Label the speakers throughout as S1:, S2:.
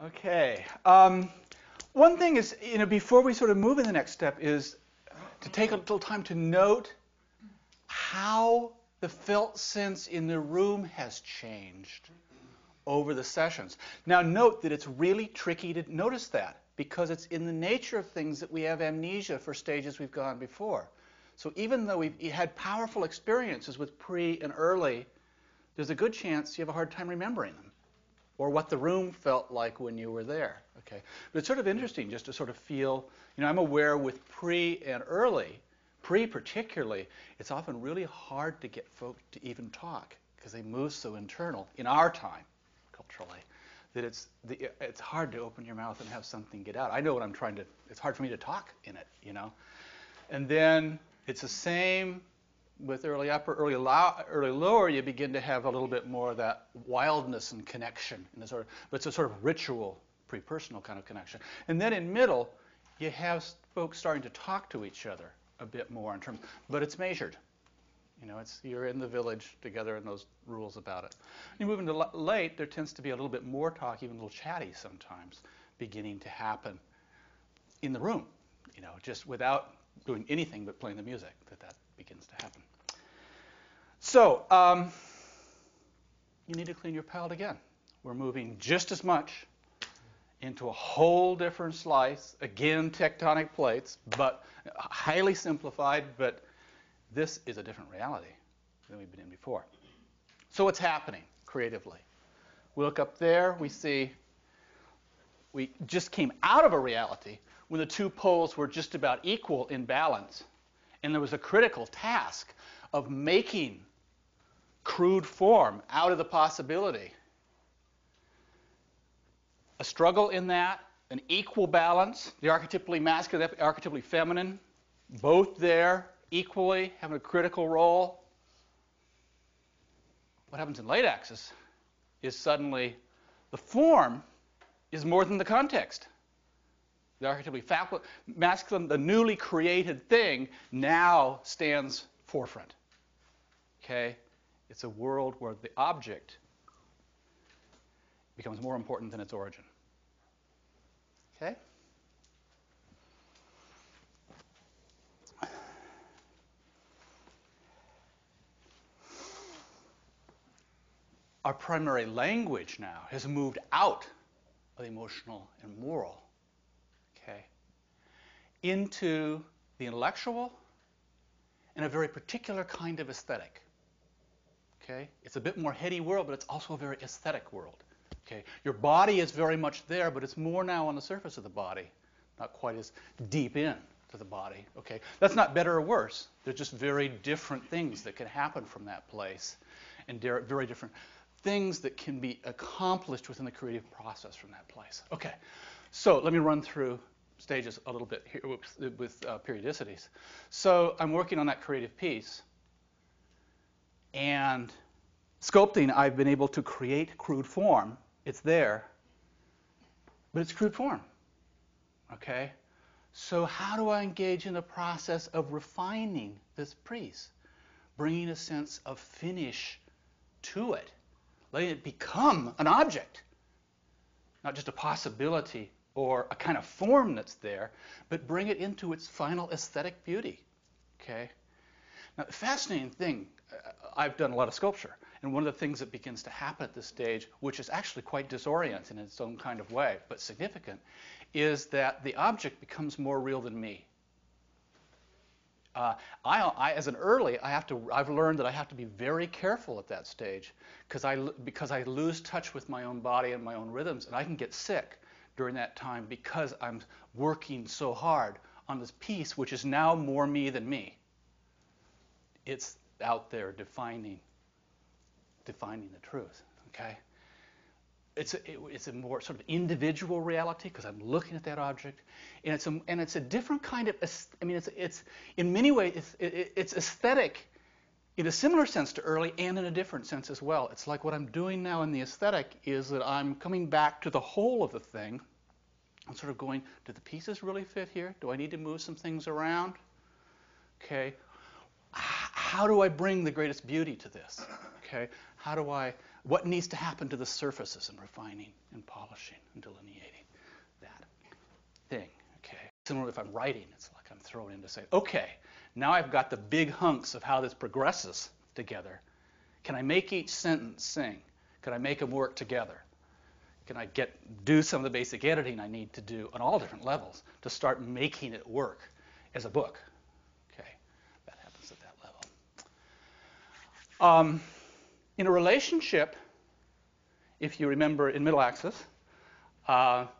S1: Okay. One thing is, before we sort of move in the next step is to take a little time to note how the felt sense in the room has changed over the sessions. Now note that it's really tricky to notice that because it's in the nature of things that we have amnesia for stages we've gone before. So even though we've had powerful experiences with pre and early, there's a good chance you have a hard time remembering them or what the room felt like when you were there. Okay, but it's sort of interesting just to sort of feel, I'm aware with pre and early, pre particularly, it's often really hard to get folk to even talk because they move so internal in our time, culturally, that it's hard to open your mouth and have something get out. I know what I'm trying to, it's hard for me to talk in it, And then it's the same with early upper, early lower, you begin to have a little bit more of that wildness and connection, but it's a sort of ritual, pre-personal kind of connection. And then in middle, you have folks starting to talk to each other a bit more in terms, but it's measured. You're in the village together and those rules about it. You move into late, there tends to be a little bit more talk, even a little chatty sometimes, beginning to happen in the room, just without doing anything but playing the music, that begins to happen. So, you need to clean your palate again. We're moving just as much into a whole different slice, again, tectonic plates, but highly simplified, but this is a different reality than we've been in before. So what's happening creatively? We look up there, we see we just came out of a reality when the two poles were just about equal in balance, and there was a critical task of making crude form out of the possibility. A struggle in that, an equal balance, the archetypally masculine, the archetypally feminine, both there equally, having a critical role. What happens in late axis is suddenly the form is more than the context. The archetypally masculine, the newly created thing, now stands forefront. Okay? It's a world where the object becomes more important than its origin. Okay? Our primary language now has moved out of the emotional and moral, okay, into the intellectual and a very particular kind of aesthetic. Okay? It's a bit more heady world, but it's also a very aesthetic world. Okay? Your body is very much there, but it's more now on the surface of the body, not quite as deep in to the body. Okay? That's not better or worse. They're just very different things that can happen from that place, and very different things that can be accomplished within the creative process from that place. Okay, so let me run through stages a little bit here with periodicities. So I'm working on that creative piece, and sculpting, I've been able to create crude form. It's there, but it's crude form. Okay, so how do I engage in the process of refining this piece, bringing a sense of finish to it? Letting it become an object, not just a possibility or a kind of form that's there, but bring it into its final aesthetic beauty. Okay? Now, the fascinating thing, I've done a lot of sculpture, and one of the things that begins to happen at this stage, which is actually quite disorienting in its own kind of way, but significant, is that the object becomes more real than me. As an early, I've learned that I have to be very careful at that stage because I lose touch with my own body and my own rhythms, and I can get sick during that time because I'm working so hard on this piece, which is now more me than me. It's out there defining the truth. Okay. It's a more sort of individual reality because I'm looking at that object, and it's a different kind of. I mean, it's in many ways it's aesthetic in a similar sense to early and in a different sense as well. It's like what I'm doing now in the aesthetic is that I'm coming back to the whole of the thing. I'm sort of going, do the pieces really fit here? Do I need to move some things around? Okay. How do I bring the greatest beauty to this? Okay. How do I what needs to happen to the surfaces and refining and polishing and delineating that thing. Okay. Similarly, if I'm writing, it's like I'm thrown in to say, okay, now I've got the big hunks of how this progresses together. Can I make each sentence sing? Can I make them work together? Can I do some of the basic editing I need to do on all different levels to start making it work as a book? Okay, that happens at that level. In a relationship, if you remember in Middle Axis,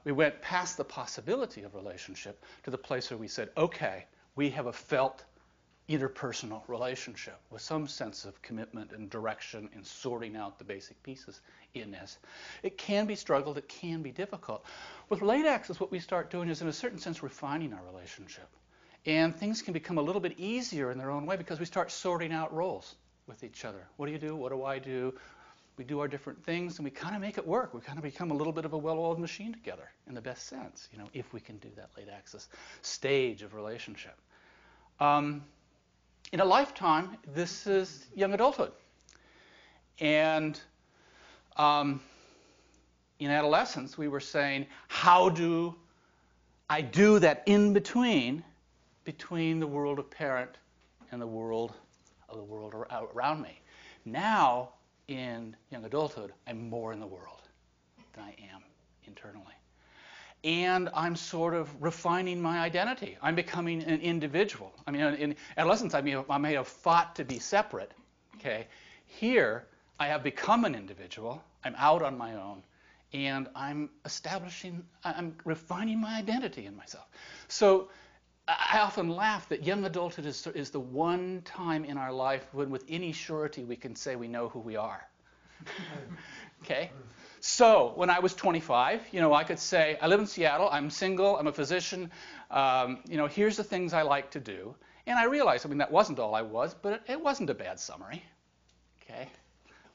S1: we went past the possibility of relationship to the place where we said, okay, we have a felt interpersonal relationship with some sense of commitment and direction in sorting out the basic pieces in this. It can be struggled, it can be difficult. With late axis, what we start doing is in a certain sense refining our relationship. And things can become a little bit easier in their own way because we start sorting out roles with each other. What do you do? What do I do? We do our different things and we kind of make it work. We kind of become a little bit of a well-oiled machine together in the best sense, if we can do that late axis stage of relationship. In a lifetime, this is young adulthood. And in adolescence, we were saying, how do I do that in between the world of parent and the world around me? Now, in young adulthood, I'm more in the world than I am internally. And I'm sort of refining my identity. I'm becoming an individual. I mean, in adolescence, I may have fought to be separate. Okay, here I have become an individual. I'm out on my own, and I'm refining my identity in myself. So I often laugh that young adulthood is the one time in our life when, with any surety, we can say we know who we are. Okay. So when I was 25, I could say, I live in Seattle, I'm single, I'm a physician, here's the things I like to do. And I realized, that wasn't all I was, but it wasn't a bad summary. Okay.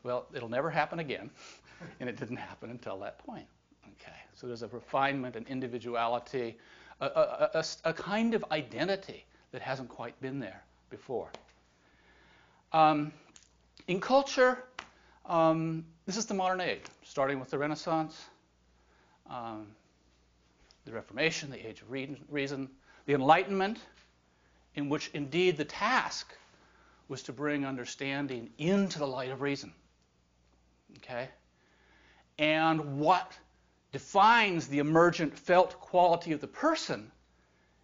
S1: Well, it'll never happen again. And it didn't happen until that point. Okay. So there's a refinement, an individuality, a kind of identity that hasn't quite been there before. In culture, this is the modern age, starting with the Renaissance, the Reformation, the Age of Reason, the Enlightenment, in which indeed the task was to bring understanding into the light of reason. Okay? And what defines the emergent felt quality of the person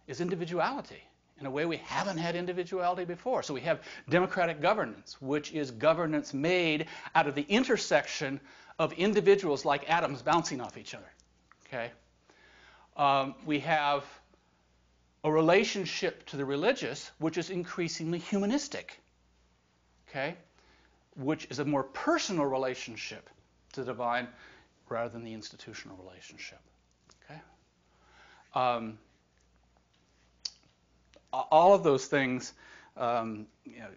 S1: is individuality. In a way we haven't had individuality before. So we have democratic governance, which is governance made out of the intersection of individuals like atoms bouncing off each other. Okay? We have a relationship to the religious, which is increasingly humanistic. Okay? Which is a more personal relationship to the divine rather than the institutional relationship. Okay? All of those things,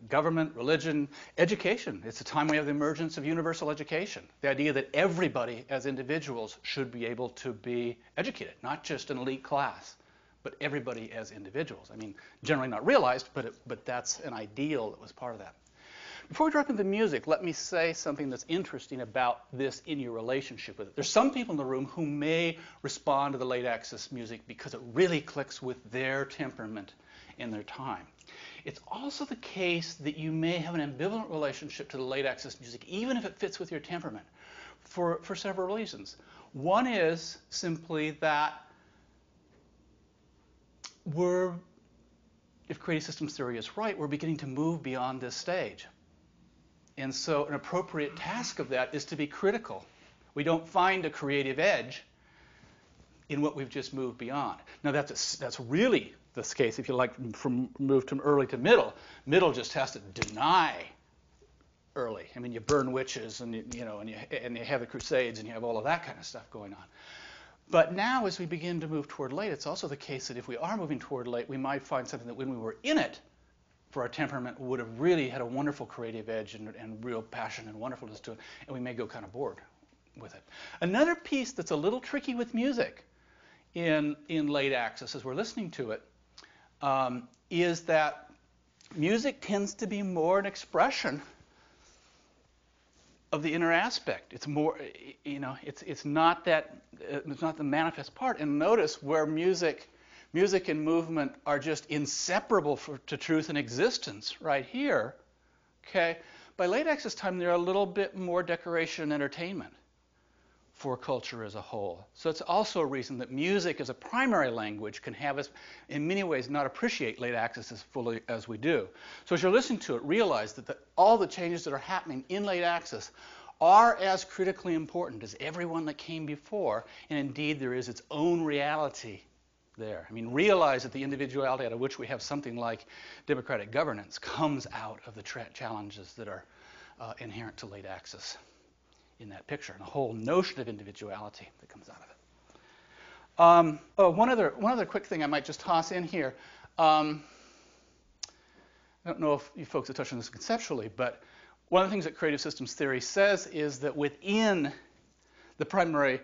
S1: government, religion, education. It's a time we have the emergence of universal education. The idea that everybody as individuals should be able to be educated, not just an elite class, but everybody as individuals. Generally not realized, but that's an ideal that was part of that. Before we drop into music, let me say something that's interesting about this in your relationship with it. There's some people in the room who may respond to the late axis music because it really clicks with their temperament in their time. It's also the case that you may have an ambivalent relationship to the late axis music, even if it fits with your temperament, for several reasons. One is simply that if creative systems theory is right, we're beginning to move beyond this stage. And so an appropriate task of that is to be critical. We don't find a creative edge in what we've just moved beyond. Now that's really the case if you like from move from early to middle. Middle just has to deny early. You burn witches and you have the Crusades and you have all of that kind of stuff going on. But now as we begin to move toward late, it's also the case that if we are moving toward late, we might find something that when we were in it for our temperament would have really had a wonderful creative edge and real passion and wonderfulness to it, and we may go kind of bored with it. Another piece that's a little tricky with music in late axis as we're listening to it is that music tends to be more an expression of the inner aspect. It's more, it's not that, it's not the manifest part. And notice where music and movement are just inseparable to truth and existence right here. Okay, by late Access time, they're a little bit more decoration and entertainment for culture as a whole. So it's also a reason that music as a primary language can have us, in many ways, not appreciate late Access as fully as we do. So as you're listening to it, realize that all the changes that are happening in late Access are as critically important as everyone that came before, and indeed there is its own reality there. I mean, realize that the individuality out of which we have something like democratic governance comes out of the challenges that are inherent to late Access in that picture, and a whole notion of individuality that comes out of it. One other quick thing I might just toss in here. I don't know if you folks have touched on this conceptually, but one of the things that creative systems theory says is that within the primary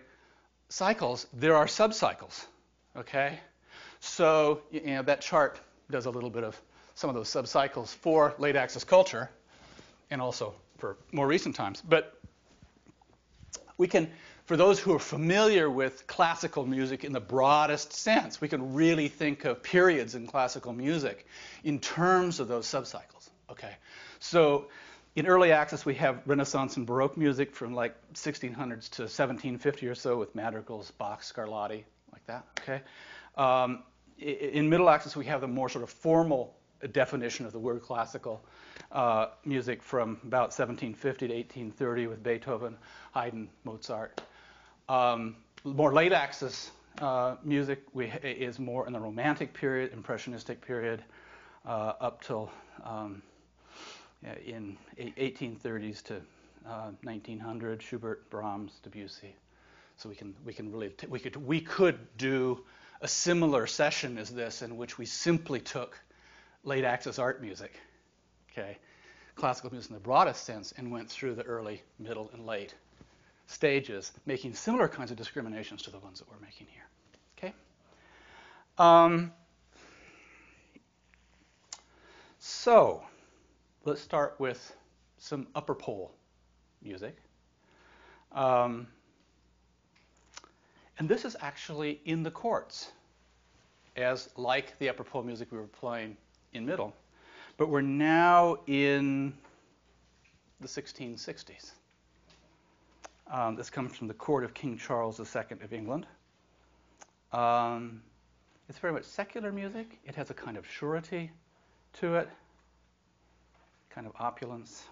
S1: cycles, there are subcycles. Okay, so that chart does a little bit of some of those subcycles for late Access culture, and also for more recent times. But we can, for those who are familiar with classical music in the broadest sense, we can really think of periods in classical music in terms of those subcycles. Okay, so in early Access we have Renaissance and Baroque music from like 1600s to 1750 or so with madrigals, Bach, Scarlatti, like that. Okay, in Middle Access we have the more sort of formal definition of the word classical music from about 1750 to 1830 with Beethoven, Haydn, Mozart. More late Access music is more in the Romantic period, Impressionistic period, up till in 1830s to 1900, Schubert, Brahms, Debussy. So we could do a similar session as this in which we simply took late Access art music, okay, classical music in the broadest sense, and went through the early, middle, and late stages, making similar kinds of discriminations to the ones that we're making here. Okay. So let's start with some upper pole music. And this is actually in the chords, as like the upper pole music we were playing in middle, but we're now in the 1660s. This comes from the court of King Charles II of England. It's very much secular music. It has a kind of surety to it, kind of opulence.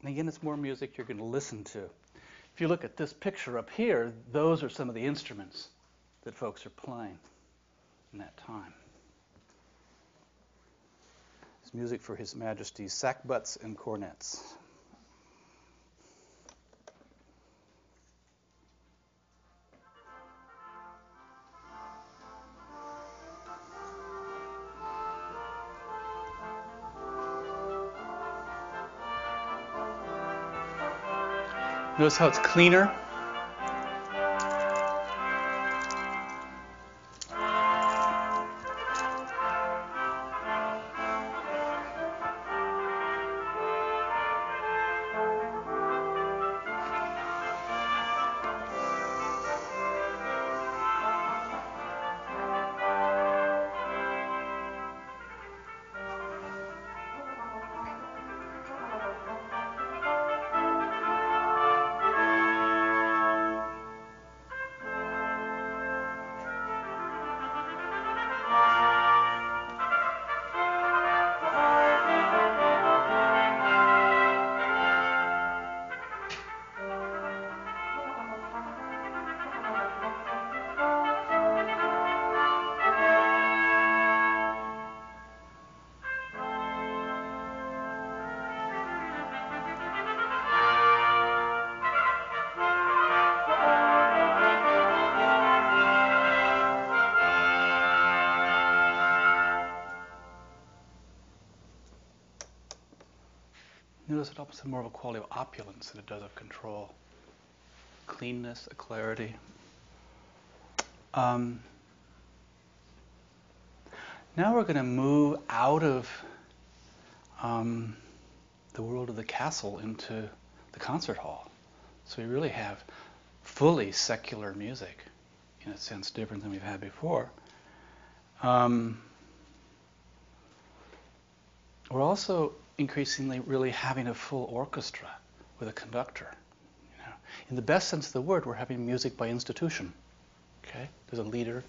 S1: And again, it's more music you're going to listen to. If you look at this picture up here, those are some of the instruments that folks are playing in that time. It's music for His Majesty's sackbuts and cornets. Notice how it's cleaner. Notice it almost has more of a quality of opulence than it does of control. Cleanness, a clarity. Now we're going to move out of the world of the castle into the concert hall. So we really have fully secular music, in a sense different than we've had before. We're also increasingly really having a full orchestra with a conductor. You know, in the best sense of the word, we're having music by institution. Okay, there's a leader,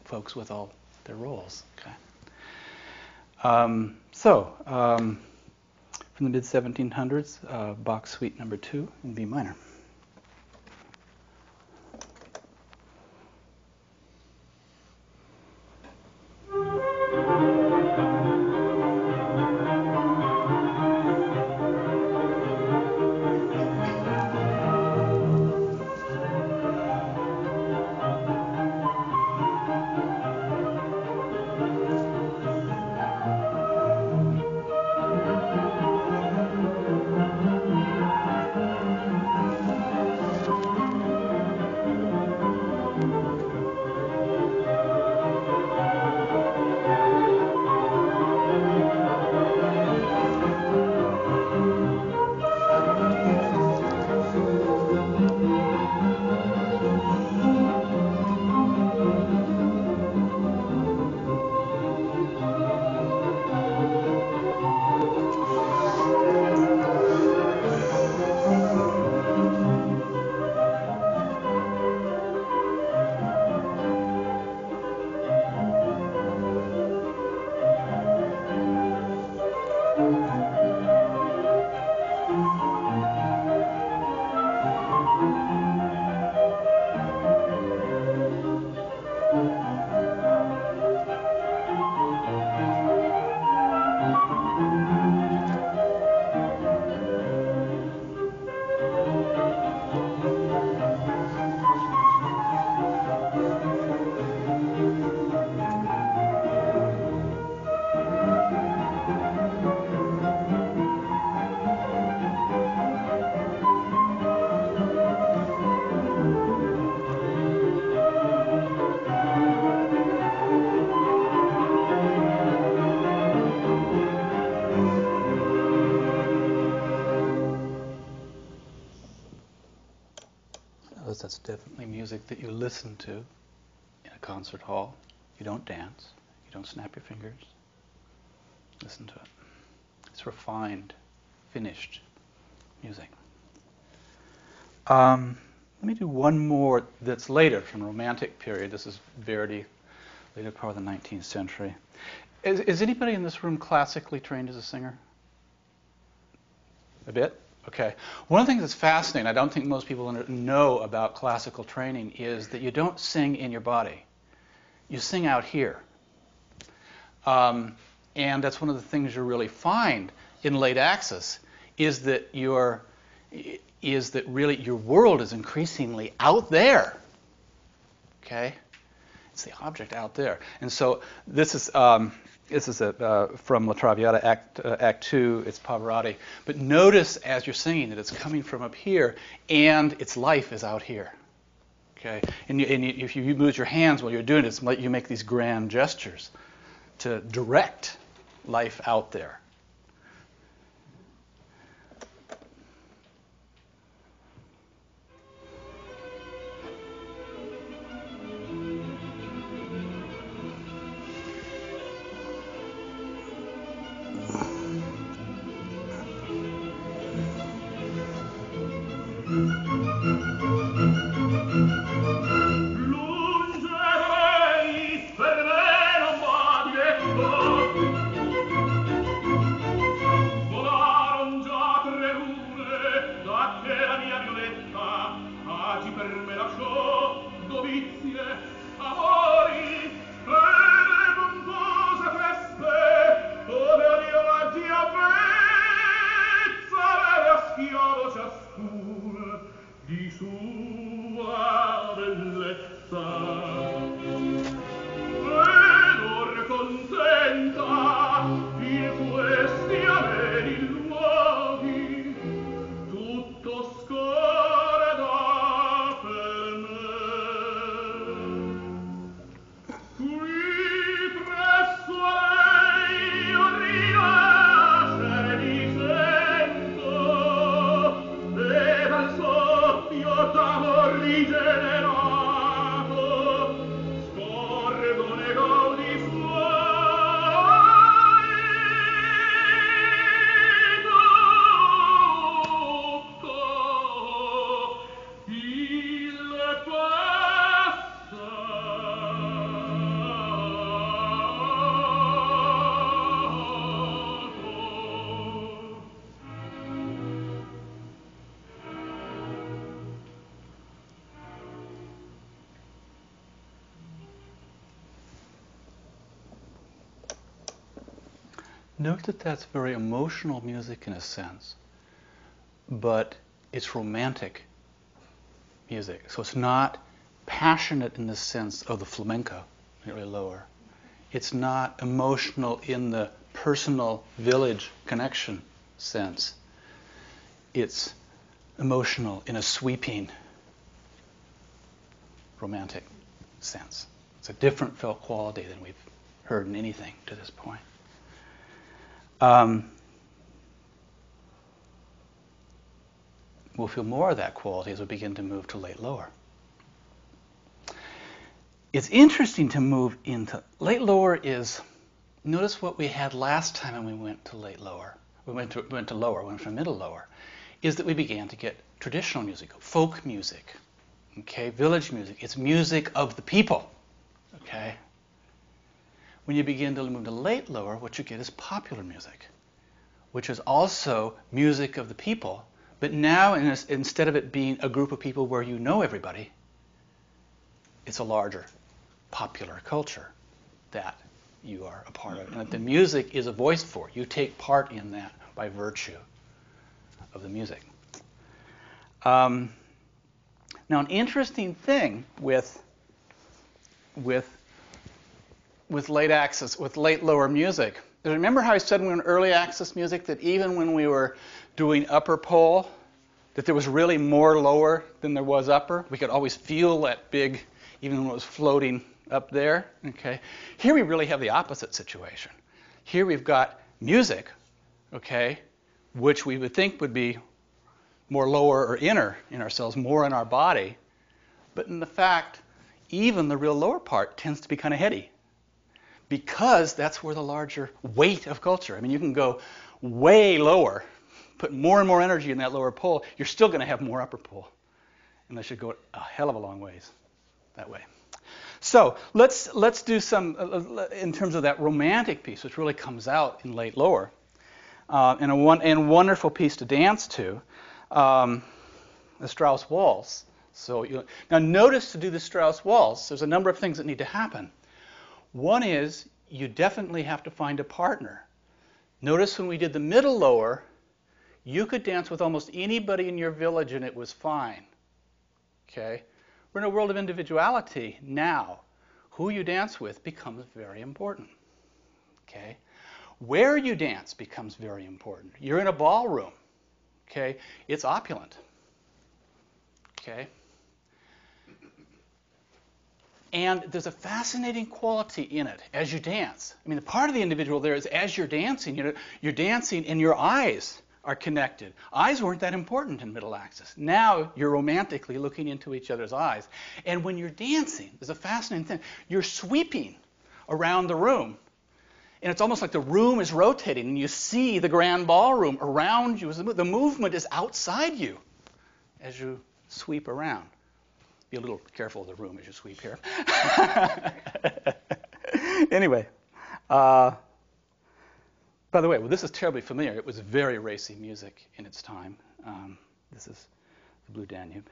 S1: folks with all their roles. Okay. From the mid-1700s, Bach Suite Number 2 in B minor. That's definitely music that you listen to in a concert hall. You don't dance. You don't snap your fingers. Listen to it. It's refined, finished music. Let me do one more that's later, from the Romantic period. This is Verdi, later part of the 19th century. Is anybody in this room classically trained as a singer? A bit? Okay. One of the things that's fascinating, I don't think most people know about classical training, is that you don't sing in your body. You sing out here. And that's one of the things you really find in late access, is that really your world is increasingly out there. Okay? It's the object out there. And so this is from La Traviata, Act 2, it's Pavarotti. But notice as you're singing that it's coming from up here, and its life is out here. Okay? And if you move your hands while you're doing it, you make these grand gestures to direct life out there. Note that that's very emotional music in a sense, but it's romantic music. So it's not passionate in the sense of the flamenco, really lower. It's not emotional in the personal village connection sense. It's emotional in a sweeping romantic sense. It's a different felt quality than we've heard in anything to this point. We'll feel more of that quality as we begin to move to late lower. It's interesting to move into late lower is, notice what we had last time when we went to late lower. We went to lower, went from middle lower, is that we began to get traditional music, folk music, okay, village music. It's music of the people, okay? When you begin to move to late lower, what you get is popular music, which is also music of the people, but now instead of it being a group of people where you know everybody, it's a larger popular culture that you are a part of, and that the music is a voice for. You take part in that by virtue of the music. Now, an interesting thing with late access, with late lower music. Remember how I said when we were in early access music that even when we were doing upper pole, that there was really more lower than there was upper? We could always feel that big, even when it was floating up there. Okay. Here we really have the opposite situation. Here we've got music, okay, which we would think would be more lower or inner in ourselves, more in our body. But in the fact, even the real lower part tends to be kind of heady, because that's where the larger weight of culture. I mean, you can go way lower, put more and more energy in that lower pole, you're still going to have more upper pole, unless you go a hell of a long ways that way. So let's do some, in terms of that romantic piece, which really comes out in late lower, and a wonderful piece to dance to, the Strauss waltz. So now notice, to do the Strauss waltz, there's a number of things that need to happen. One is you definitely have to find a partner. Notice when we did the middle lower, you could dance with almost anybody in your village and it was fine. Okay? We're in a world of individuality now. Who you dance with becomes very important. Okay? Where you dance becomes very important. You're in a ballroom. Okay? It's opulent. Okay? And there's a fascinating quality in it as you dance. I mean, the part of the individual there is as you're dancing, you're dancing and your eyes are connected. Eyes weren't that important in middle access. Now you're romantically looking into each other's eyes. And when you're dancing, there's a fascinating thing. You're sweeping around the room. And it's almost like the room is rotating and you see the grand ballroom around you. The movement is outside you as you sweep around. Be a little careful of the room as you sweep here. Anyway, by the way, this is terribly familiar. It was very racy music in its time. This is the Blue Danube.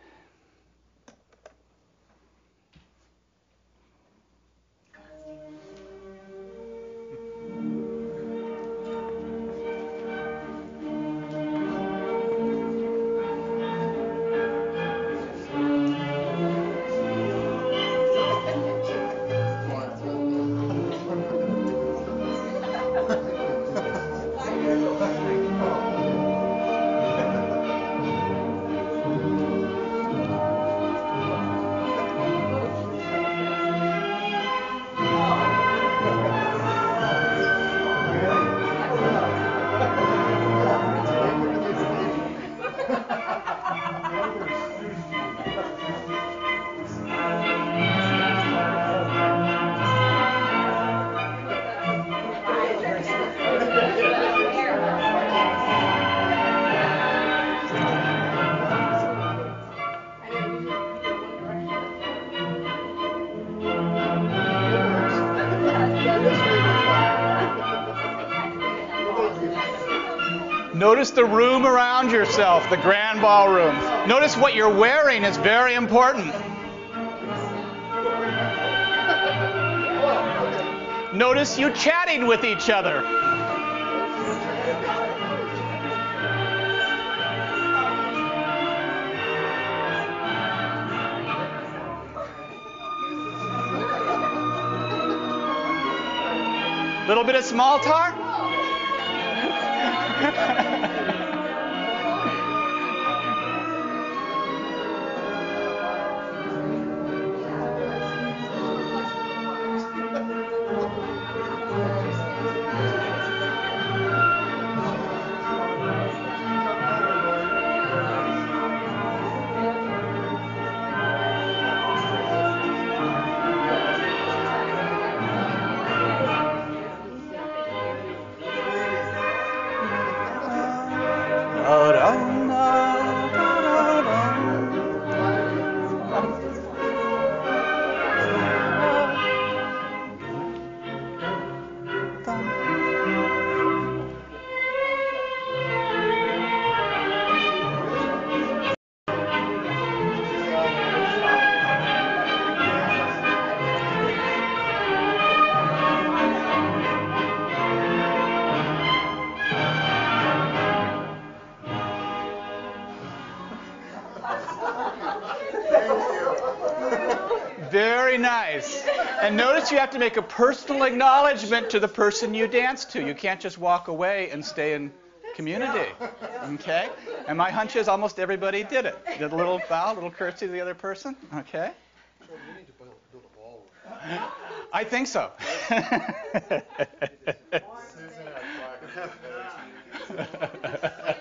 S1: Notice the room around yourself, the grand ballroom. Notice what you're wearing is very important. Notice you chatting with each other. little bit of small talk? Very nice. And notice you have to make a personal acknowledgement to the person you dance to. You can't just walk away and stay in community. Okay? And my hunch is almost everybody did it. Did a little bow, a little curtsy to the other person. Okay?
S2: So we need to build a ballroom.
S1: I think so.
S2: Susan had 5 minutes.